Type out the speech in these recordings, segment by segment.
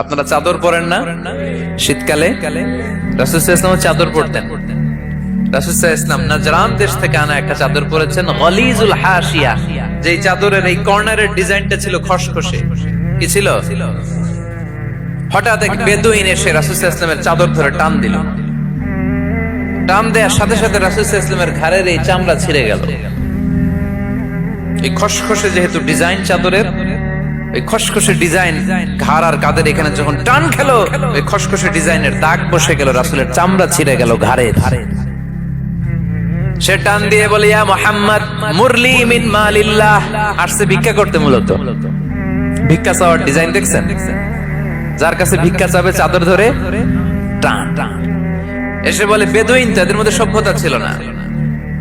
আপনারা চাদর পরেন না? শীতকালে রাসূল সাল্লাল্লাহু আলাইহি ওয়াসাল্লাম চাদর পরতেন। রাসূল সাল্লাল্লাহু আলাইহি ওয়াসাল্লাম নাজরান দেশ থেকে আনা একটা চাদর পরেছেন, গলিজুল হাশিয়া। যেই চাদরের এই কর্নারের ডিজাইনটা ছিল খসখসে। কি ছিল? হঠাৎ এক বেদুইন এসে রাসূল সাল্লাল্লাহু আলাইহি ওয়াসাল্লামের চাদর ধরে টান দিল। টান দেওয়ার সাথে সাথে রাসূল সাল্লাল্লাহু আলাইহি ওয়াসাল্লামের ঘাড়ের এই চামড়া ছিঁড়ে গেল। এই খসখসে যেহেতু ডিজাইন চাদরের, ওই খসখসে ডিজাইন ঘাড় আর কাঁধের এখানে যখন টান খেলো, ওই খসখসে ডিজাইনের দাগ বসে গেল, রাসূলের চামড়া ছিঁড়ে গেল ঘাড়ের। সে টান দিয়ে বলে, ইয়া মুহাম্মদ মুরলি মিন মালিল্লাহ। আসছে ভিক্ষা করতে, মূলত ভিক্ষা চাওয়ার ডিজাইন দেখছেন? যার কাছে ভিক্ষা চাবে চাদর ধরে টান টান এসে বলে, বেদুইন তাদের মধ্যে সভ্যতা ছিল না।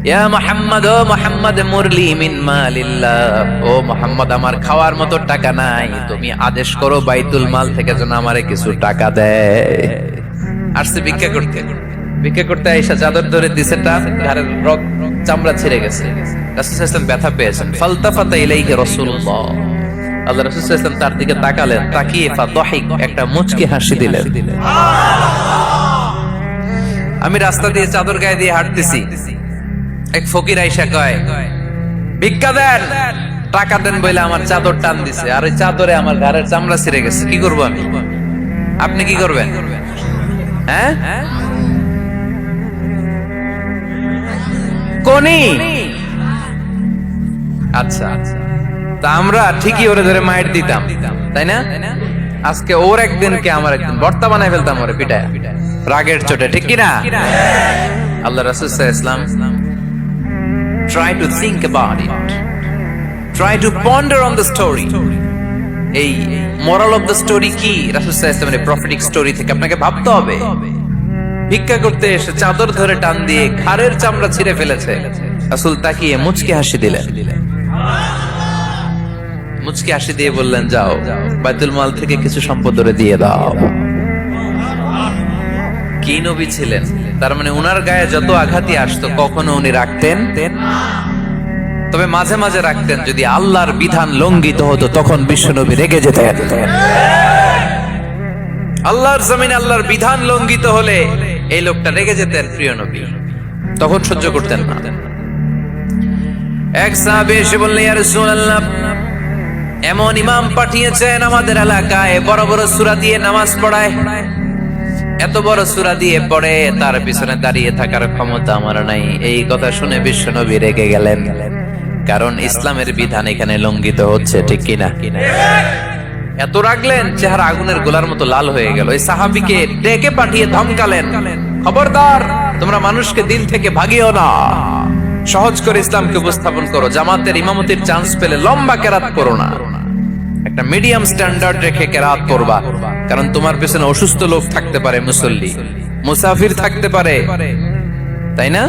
ইয়া মুহাম্মদ, ও মুহাম্মদ মুরলি মিন মালিল্লাহ, ও মুহাম্মদ আমার খাওয়ার মতো টাকা নাই, তুমি আদেশ করো বাইতুল মাল থেকে যেন আমারে কিছু টাকা দেয়। আসছে ভিক্ষা করতে। ভিক্ষা করতে আইসা চাদর ধরে দিছে টান, ঘাড়ের রক চামড়া ছিঁড়ে গেছে। রাসূল সাল্লাল্লাহু আলাইহি ওয়াসাল্লাম ব্যথা পেয়েছেন। ফালতাফাতা ইলাইহি রাসূলুল্লাহ, আল্লাহ রাসূল সাল্লাল্লাহু আলাইহি ওয়াসাল্লাম তার দিকে তাকালেন, তাকিয়ে ফাদাহিক একটা মুচকি হাসি দিলেন। আমি রাস্তা দিয়ে চাদর গায়ে দিয়ে হাঁটতেছি, এক ফকির আইসা কয়, ভিক্ষা দেন, টাকা দেন বলে আমার চাদর টান দিছে, আর ওই চাদরে আমার ঘাড়ের চামড়া ছিঁড়ে গেছে। কি করবো আমি? আপনি কি করবেন? হ্যাঁ, কোনি? আচ্ছা, তা আমরা ঠিকই ওরে ধরে মাইর দিতাম, তাই না? আজকে ওর একদিনকে আমার একদিন বর্তা বানাই ফেলতাম ওরে পিটায়, রাগের চোটে, ঠিক কিনা? আল্লাহ রাসূল সাল্লাল্লাহু আলাইহি ওয়াসাল্লাম try to think about it, try to ponder on the story. এই moral of the story কি? রাসূল সাল্লাল্লাহু আলাইহি ওয়াসাল্লামের prophetic story থেকে আপনাকে ভাবতে হবে। ভিক্ষা করতে এসে চাদর ধরে টান দিয়ে ঘাড়ের চামড়া ছিঁড়ে ফেলেছে, রাসূল তাকিয়ে মুচকি হাসি দিলেন। মুচকি হাসি দিয়ে বললেন, যাও বাইতুল মাল থেকে কিছু সম্পদ ওরে দিয়ে দাও। কি নবী ছিলেন! তার মানে উনার গায়ে যত আঘাতই আসতো কখনো উনি রাখতেন, তবে মাঝে মাঝে রাখতেন। যদি আল্লাহর বিধান লঙ্ঘিত হতো তখন বিশ্বনবী রেগে যেতেন। আল্লাহর জমিনে আল্লাহর বিধান লঙ্ঘিত হলে এই লোকটা রেগে যেতেন, প্রিয় নবী তখন সহ্য করতেন না। এক সাহাবী এসে বললেন, ইয়া রাসূলুল্লাহ, এমন ইমাম পাঠিয়েছেন আমাদের এলাকায়, বড় বড় সূরা দিয়ে নামাজ পড়ায়, এত বড় সূরা দিয়ে পড়ে, তার পিছনে দাঁড়িয়ে থাকার ক্ষমতা আমার নাই। এই কথা শুনে বিশ্বনবী রেগে গেলেন, কারণ ইসলামের বিধান এখানে লঙ্ঘিত হচ্ছে, ঠিক কিনা? এত রাগলেন, চেহারা আগুনের গোলার মতো লাল হয়ে গেল। এই সাহাবীকে ডেকে পাঠিয়ে ধমকালেন, খবরদার, তোমরা মানুষকে দিন থেকে ভাগিও না, সহজ করে ইসলামকে উপস্থাপন করো, জামাতের ইমামতির চান্স পেলে লম্বা কেরাত করো না, একটা মিডিয়াম স্ট্যান্ডার্ড রেখে কেরাত করবা, কারণ তোমার পেছনে অসুস্থ লোক থাকতে পারে, মুসল্লি, মুসাফির থাকতে পারে, তাই না?